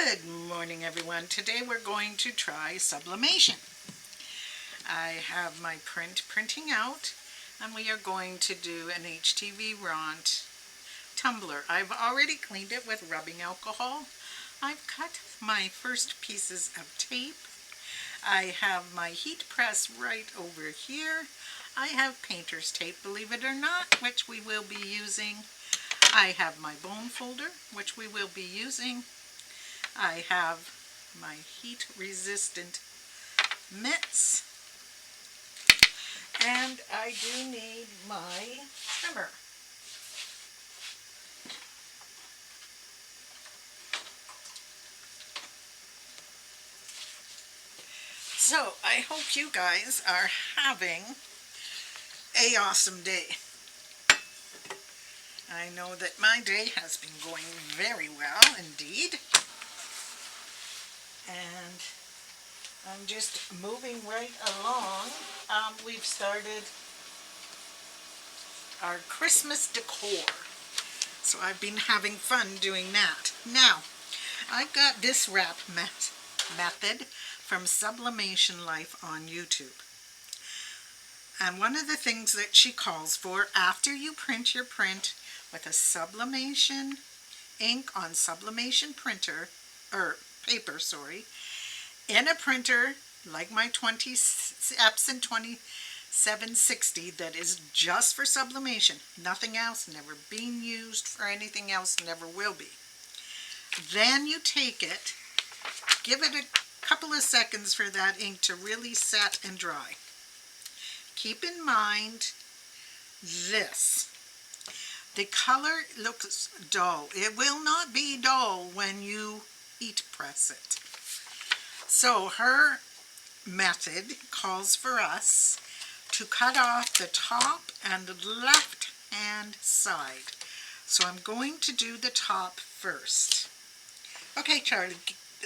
Good morning, everyone. Today we're going to try sublimation. I have my printing out, and we are going to do an HTV Ront tumbler. I've already cleaned it with rubbing alcohol. I've cut my first pieces of tape. I have my heat press right over here. I have painter's tape, believe it or not, which we will be using. I have my bone folder, which we will be using. I have my heat-resistant mitts, and I do need my trimmer. So I hope you guys are having an awesome day. I know that my day has been going very well indeed. And I'm just moving right along. We've started our Christmas decor. So I've been having fun doing that. Now, I got this wrap method from Sublimation Life on YouTube. And one of the things that she calls for after you print your print with a sublimation ink on sublimation paper, in a printer like my 20 Epson 2760 that is just for sublimation, nothing else, never been used for anything else, never will be. Then you take it, give it a couple of seconds for that ink to really set and dry. Keep in mind this. The color looks dull. It will not be dull when you heat press it. So her method calls for us to cut off the top and the left hand side. So I'm going to do the top first. Okay, Charlie,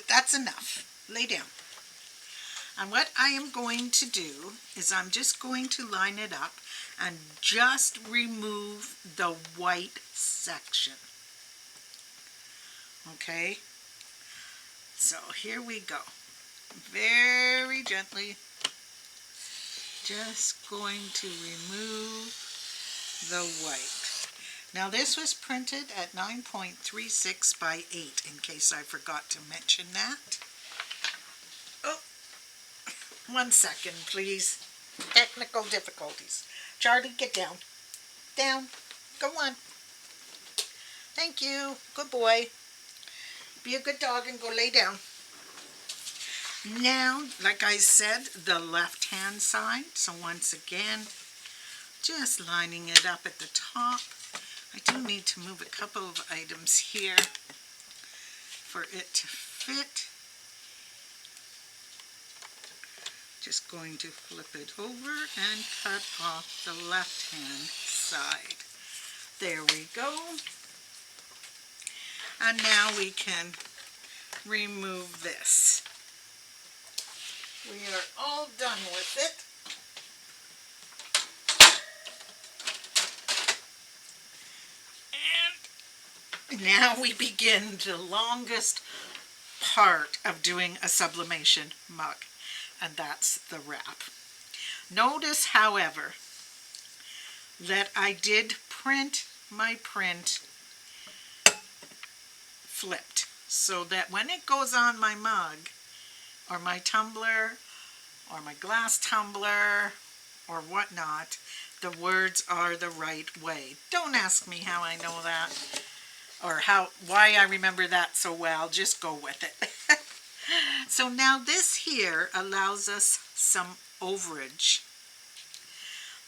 that's enough. Lay down. And what I am going to do is I'm just going to line it up and just remove the white section. Okay? So here we go. Very gently, just going to remove the white. Now this was printed at 9.36 by 8, in case I forgot to mention that. Oh, 1 second, please. Technical difficulties. Charlie, get down. Down. Go on. Thank you. Good boy. Be a good dog and go lay down. Now, like I said, the left-hand side. So once again, just lining it up at the top. I do need to move a couple of items here for it to fit. Just going to flip it over and cut off the left-hand side. There we go. And now we can remove this. We are all done with it. And now we begin the longest part of doing a sublimation mug, and that's the wrap. Notice, however, that I did print my print flipped, so that when it goes on my mug, or my tumbler, or my glass tumbler, or whatnot, the words are the right way. Don't ask me how I know that, or why I remember that so well. Just go with it. So now this here allows us some overage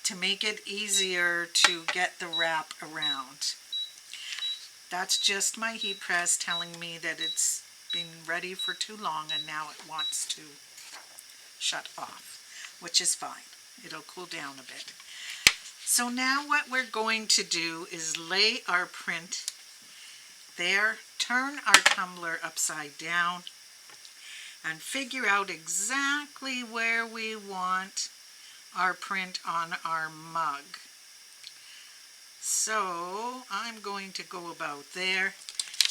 to make it easier to get the wrap around. That's just my heat press telling me that it's been ready for too long and now it wants to shut off, which is fine. It'll cool down a bit. So now what we're going to do is lay our print there, turn our tumbler upside down, and figure out exactly where we want our print on our mug. So I'm going to go about there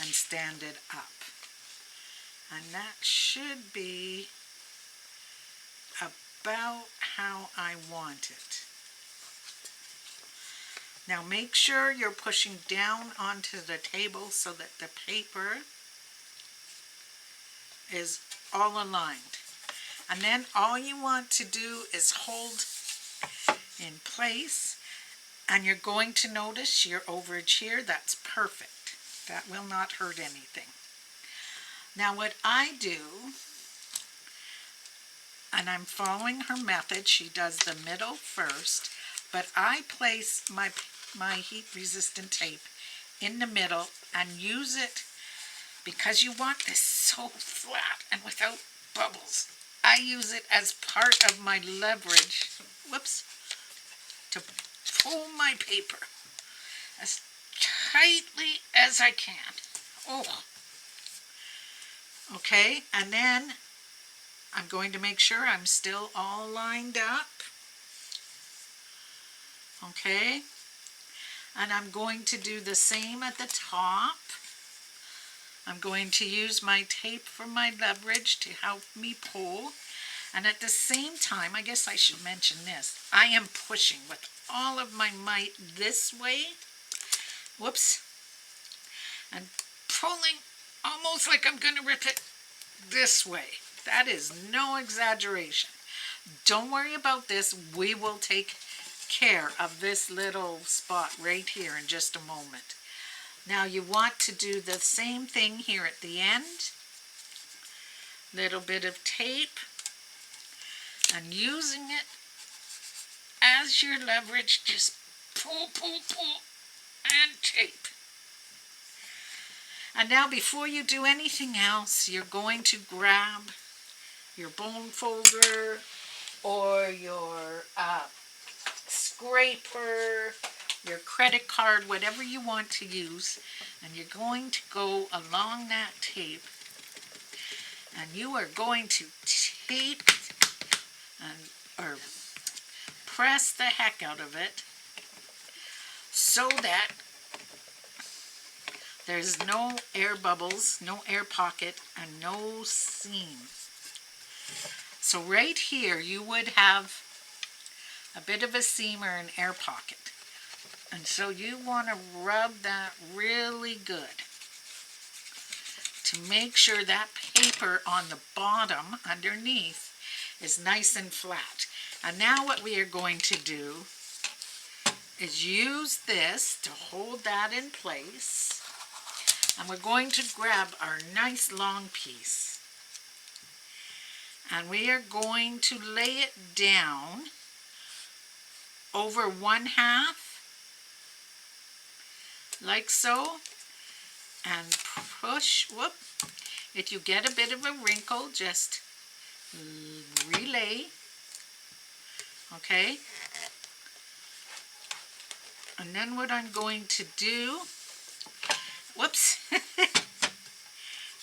and stand it up. And that should be about how I want it. Now make sure you're pushing down onto the table so that the paper is all aligned. And then all you want to do is hold in place, and you're going to notice your overage here. That's perfect. That will not hurt anything. Now what I do, and I'm following her method, she does the middle first, but I place my heat resistant tape in the middle and use it because you want this so flat and without bubbles. I use it as part of my leverage, to pull my paper as tightly as I can. Oh, okay, and then I'm going to make sure I'm still all lined up. Okay, and I'm going to do the same at the top. I'm going to use my tape for my leverage to help me pull. And at the same time, I guess I should mention this, I am pushing with all of my might this way. Whoops. And pulling almost like I'm going to rip it this way. That is no exaggeration. Don't worry about this. We will take care of this little spot right here in just a moment. Now you want to do the same thing here at the end. Little bit of tape and using it as your leverage. Just pull, pull, pull and tape. And now before you do anything else, you're going to grab your bone folder or your scraper, your credit card, whatever you want to use, and you're going to go along that tape, and you are going to tape or press the heck out of it so that there's no air bubbles, no air pocket, and no seam. So right here you would have a bit of a seam or an air pocket. And so you want to rub that really good to make sure that paper on the bottom underneath is nice and flat. And now what we are going to do is use this to hold that in place. And we're going to grab our nice long piece. And we are going to lay it down over 1/2, like so, and push. Whoop. If you get a bit of a wrinkle, just relay. Okay. And then what I'm going to do, whoops,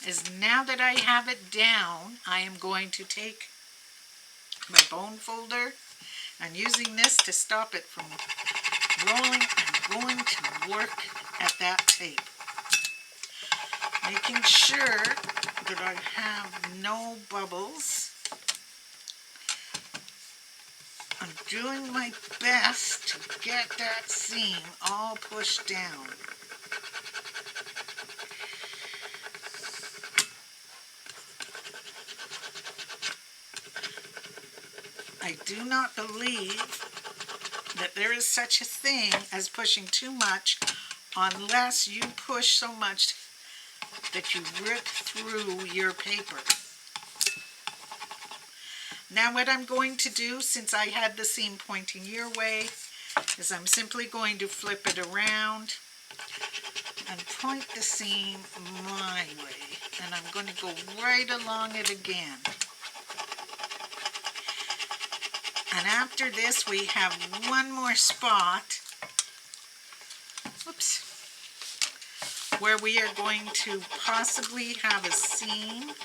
is now that I have it down, I am going to take my bone folder and using this to stop it from rolling, I'm going to work at that tape, making sure that I have no bubbles. I'm doing my best to get that seam all pushed down. I do not believe that there is such a thing as pushing too much unless you push so much that you rip through your paper. Now what I'm going to do, since I had the seam pointing your way, is I'm simply going to flip it around and point the seam my way. And I'm going to go right along it again. And after this we have one more spot, whoops, where we are going to possibly have a seam.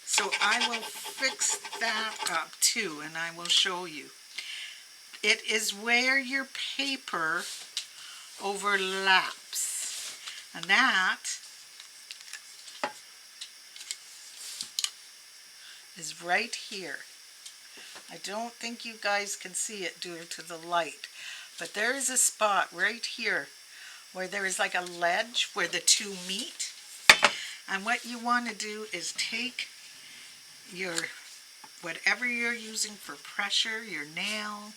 So I will fix that up too, and I will show you. It is where your paper overlaps, and that is right here. I don't think you guys can see it due to the light, but there is a spot right here where there is like a ledge where the two meet. And what you want to do is take your, whatever you're using for pressure, your nail,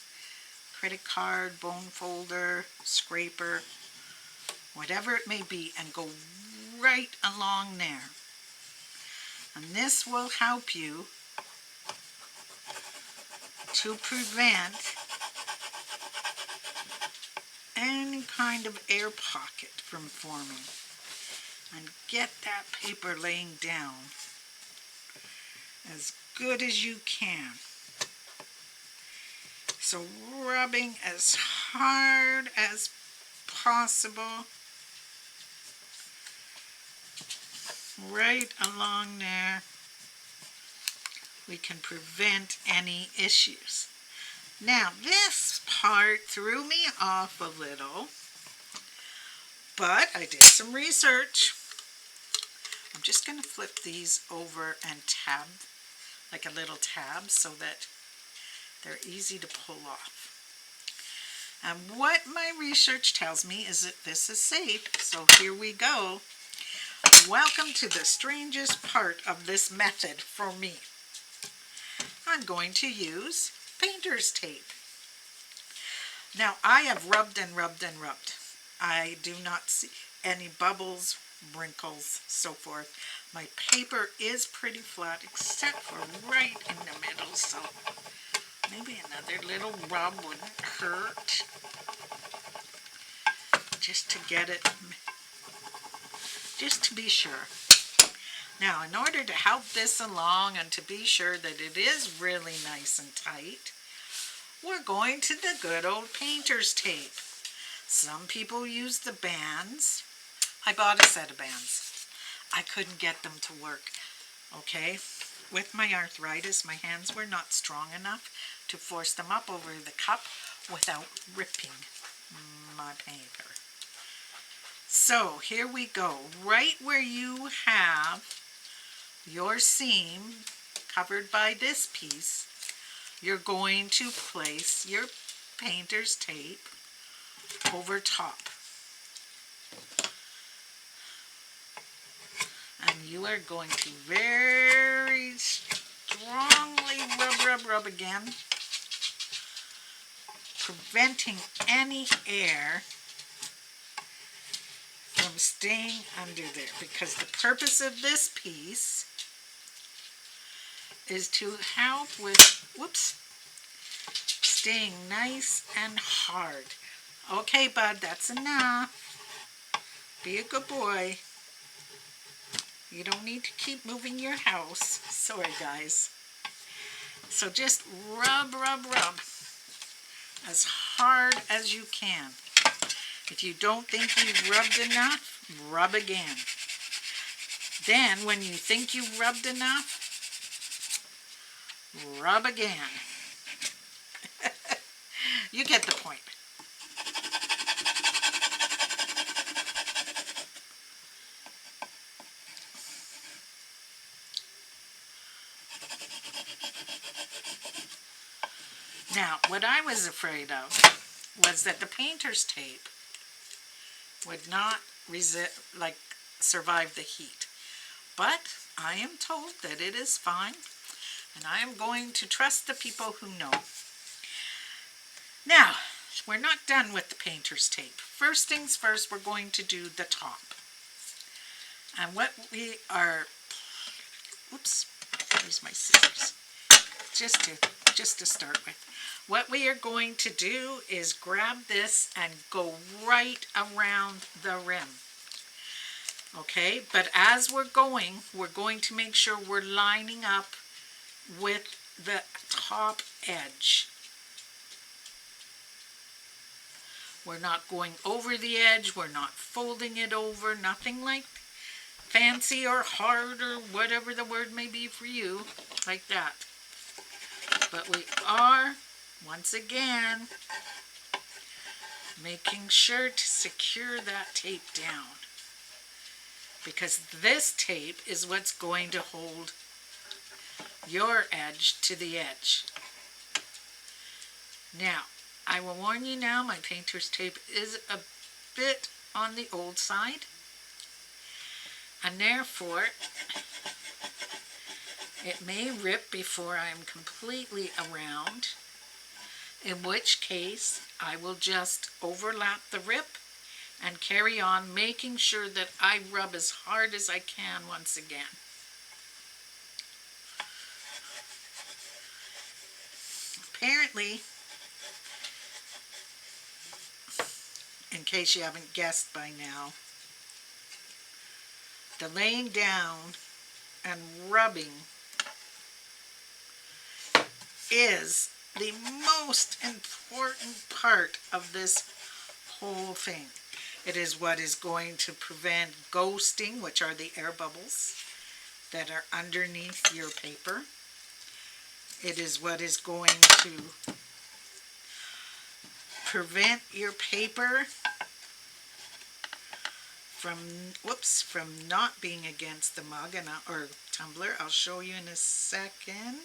credit card, bone folder, scraper, whatever it may be, and go right along there. And this will help you to prevent any kind of air pocket from forming, and get that paper laying down as good as you can. So rubbing as hard as possible right along there. We can prevent any issues. Now this part threw me off a little, but I did some research. I'm just going to flip these over and tab, like a little tab, so that they're easy to pull off. And what my research tells me is that this is safe, so here we go. Welcome to the strangest part of this method for me. I'm going to use painter's tape. Now I have rubbed and rubbed and rubbed. I do not see any bubbles, wrinkles, so forth. My paper is pretty flat except for right in the middle, so maybe another little rub wouldn't hurt. Just to get it, just to be sure. Now, in order to help this along and to be sure that it is really nice and tight, we're going to the good old painter's tape. Some people use the bands. I bought a set of bands. I couldn't get them to work, okay? With my arthritis, my hands were not strong enough to force them up over the cup without ripping my paper. So here we go. Right where you have your seam covered by this piece, you're going to place your painter's tape over top. And you are going to very strongly rub again, preventing any air from staying under there, because the purpose of this piece is to help with, staying nice and hard. Okay, bud, that's enough. Be a good boy. You don't need to keep moving your house. Sorry, guys. So just rub as hard as you can. If you don't think you've rubbed enough, rub again. Then, when you think you've rubbed enough, rub again. You get the point. Now, what I was afraid of was that the painter's tape would not survive the heat. But I am told that it is fine, and I am going to trust the people who know. Now, we're not done with the painter's tape. First things first, we're going to do the top. And what we are, here's my scissors, just to start with. What we are going to do is grab this and go right around the rim. Okay, but as we're going to make sure we're lining up with the top edge. We're not going over the edge, we're not folding it over, nothing like fancy or hard or whatever the word may be for you, like that. But we are, once again, making sure to secure that tape down, because this tape is what's going to hold your edge to the edge. Now, I will warn you now, my painter's tape is a bit on the old side, and therefore it may rip before I am completely around, in which case I will just overlap the rip and carry on, making sure that I rub as hard as I can once again. Apparently, in case you haven't guessed by now, the laying down and rubbing is the most important part of this whole thing. It is what is going to prevent ghosting, which are the air bubbles that are underneath your paper. It is what is going to prevent your paper from not being against the mug or tumbler. I'll show you in a second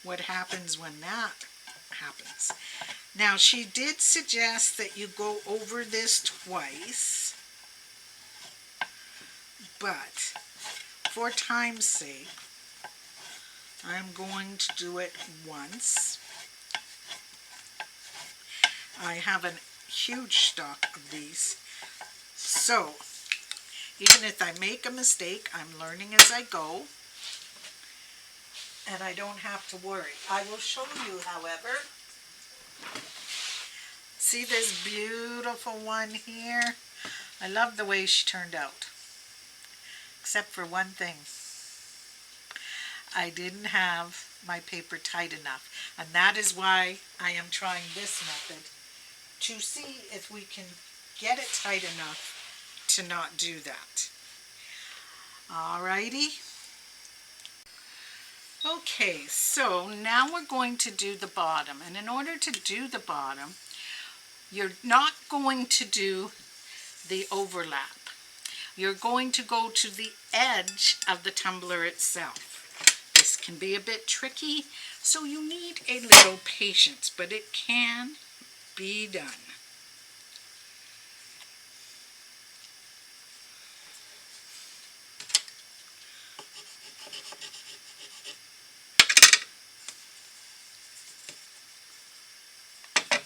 what happens when that happens. Now, she did suggest that you go over this twice, but for time's sake, I'm going to do it once. I have a huge stock of these, so even if I make a mistake, I'm learning as I go, and I don't have to worry. I will show you, however. See this beautiful one here? I love the way she turned out, except for one thing. I didn't have my paper tight enough, and that is why I am trying this method, to see if we can get it tight enough to not do that. Alrighty. Okay, so now we're going to do the bottom, and in order to do the bottom, you're not going to do the overlap. You're going to go to the edge of the tumbler itself. This can be a bit tricky, so you need a little patience, but it can be done.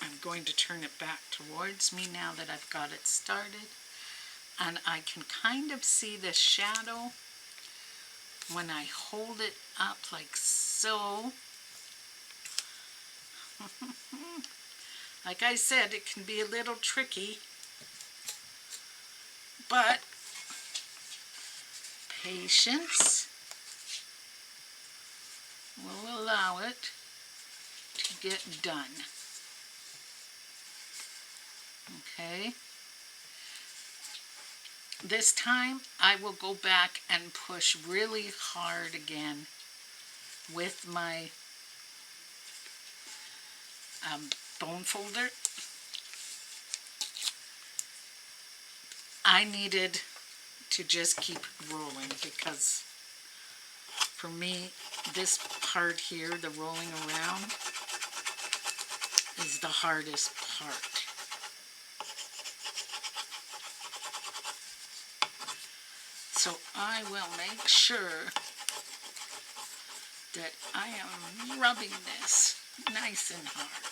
I'm going to turn it back towards me now that I've got it started, and I can kind of see the shadow when I hold it up like so. Like I said, it can be a little tricky, but patience will allow it to get done. Okay. This time I will go back and push really hard again with my bone folder. I needed to just keep rolling because for me this part here, the rolling around, is the hardest part. So I will make sure that I am rubbing this nice and hard.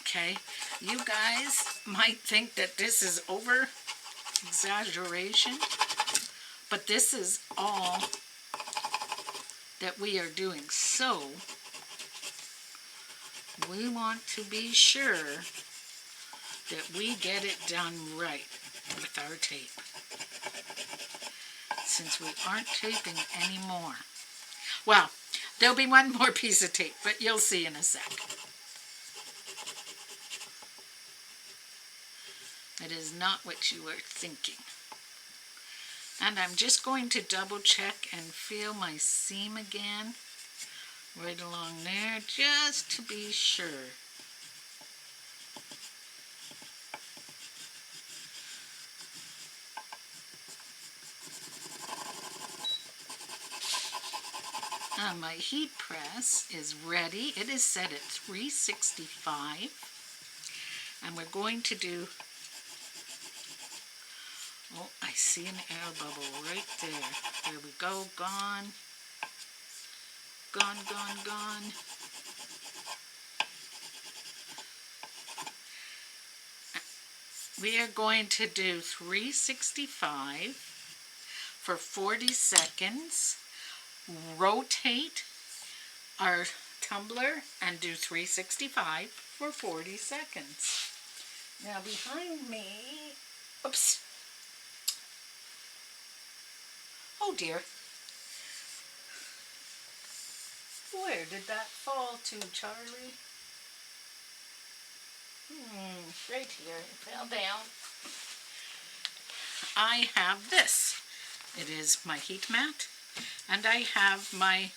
Okay, you guys might think that this is over exaggeration, but this is all that we are doing. So we want to be sure that we get it done right with our tape, since we aren't taping anymore. Well, there'll be one more piece of tape, but you'll see in a sec. It is not what you were thinking. And I'm just going to double check and feel my seam again, right along there, just to be sure. My heat press is ready. It is set at 365. And we're going to do, oh, I see an air bubble right there. There we go, gone. Gone, gone, gone. We are going to do 365 for 40 seconds. Rotate our tumbler and do 365 for 40 seconds. Now behind me, oops. Oh dear. Where did that fall to, Charlie? Right here. It fell down. I have this. It is my heat mat, and I have my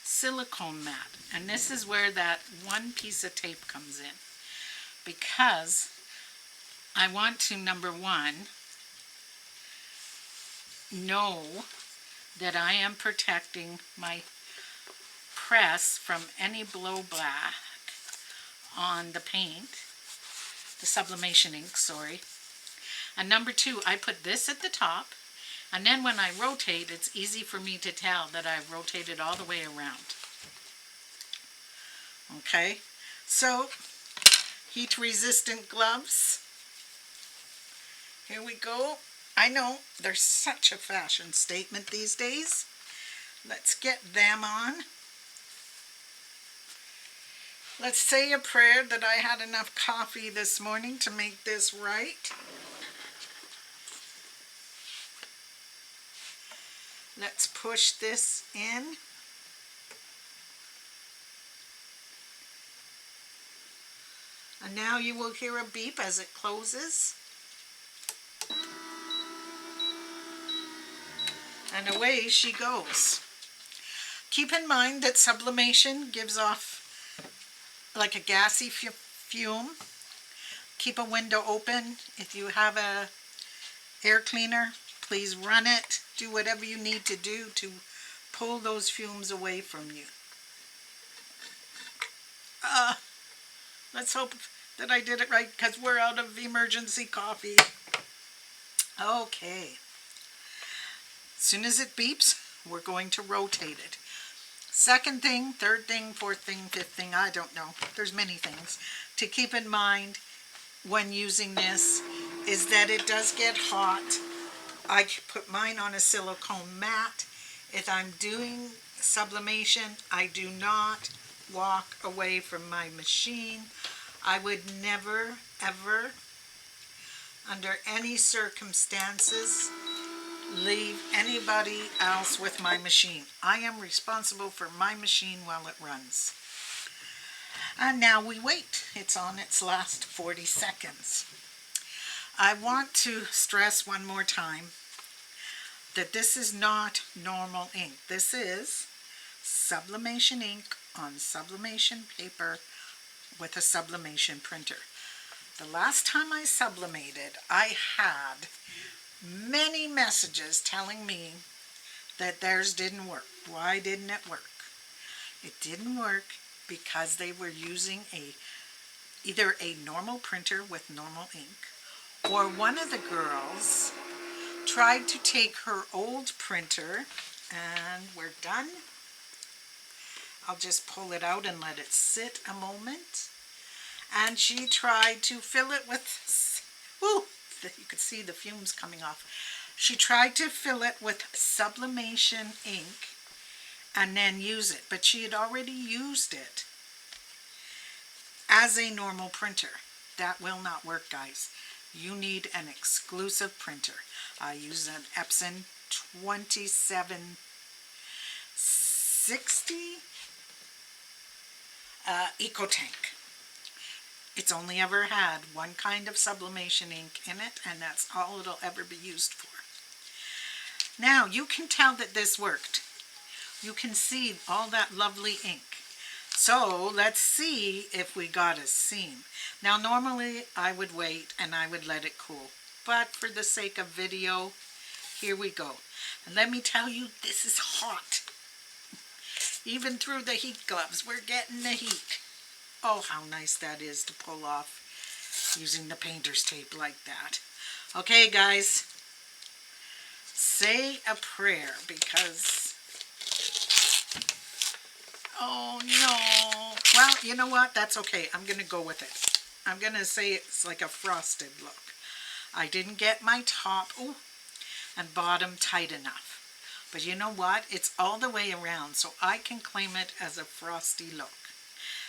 silicone mat. And this is where that one piece of tape comes in, because I want to, number one, know that I am protecting my press from any blowback on the paint, the sublimation ink, sorry. And number two, I put this at the top, and then when I rotate, it's easy for me to tell that I've rotated all the way around. Okay, so heat resistant gloves. Here we go. I know they're such a fashion statement these days. Let's get them on. Let's say a prayer that I had enough coffee this morning to make this right. Let's push this in. And now you will hear a beep as it closes. And away she goes. Keep in mind that sublimation gives off like a gassy fume. Keep a window open. If you have a air cleaner, please run it. Do whatever you need to do to pull those fumes away from you. Let's hope that I did it right, because we're out of emergency coffee. Okay. As soon as it beeps, we're going to rotate it. Second thing, third thing, fourth thing, fifth thing, I don't know. There's many things to keep in mind when using this is that it does get hot. I put mine on a silicone mat. If I'm doing sublimation, I do not walk away from my machine. I would never, ever, under any circumstances, leave anybody else with my machine. I am responsible for my machine while it runs. And now we wait. It's on its last 40 seconds. I want to stress one more time that this is not normal ink. This is sublimation ink on sublimation paper with a sublimation printer. The last time I sublimated, I had many messages telling me that theirs didn't work. Why didn't it work? It didn't work because they were using either a normal printer with normal ink, or one of the girls tried to take her old printer, and we're done. I'll just pull it out and let it sit a moment. And she tried to fill it with, woo, you could see the fumes coming off. She tried to fill it with sublimation ink and then use it, but she had already used it as a normal printer. That will not work, guys. You need an exclusive printer. I use an Epson 2760 EcoTank. It's only ever had one kind of sublimation ink in it, and that's all it'll ever be used for. Now you can tell that this worked. You can see all that lovely ink. So let's see if we got a seam. Now normally I would wait and I would let it cool, but for the sake of video, here we go. And let me tell you, this is hot. Even through the heat gloves, we're getting the heat. Oh, how nice that is to pull off using the painter's tape like that. Okay, guys, say a prayer because, oh no. Well, you know what? That's okay. I'm going to go with it. I'm going to say it's like a frosted look. I didn't get my top and bottom tight enough. But you know what? It's all the way around, so I can claim it as a frosty look.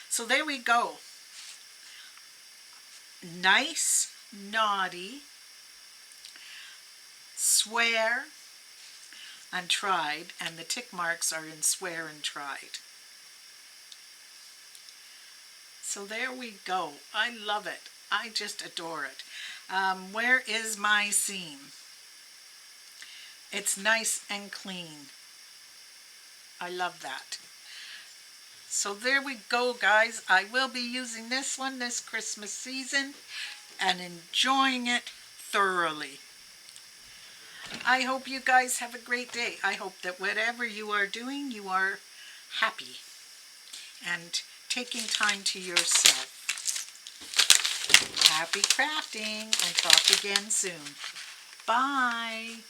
So there we go. Nice, naughty, swear, and tried, and the tick marks are in swear and tried. So there we go. I love it. I just adore it. Where is my seam? It's nice and clean. I love that. So there we go, guys. I will be using this one this Christmas season and enjoying it thoroughly. I hope you guys have a great day. I hope that whatever you are doing, you are happy and taking time to yourself. Happy crafting, and talk again soon. Bye.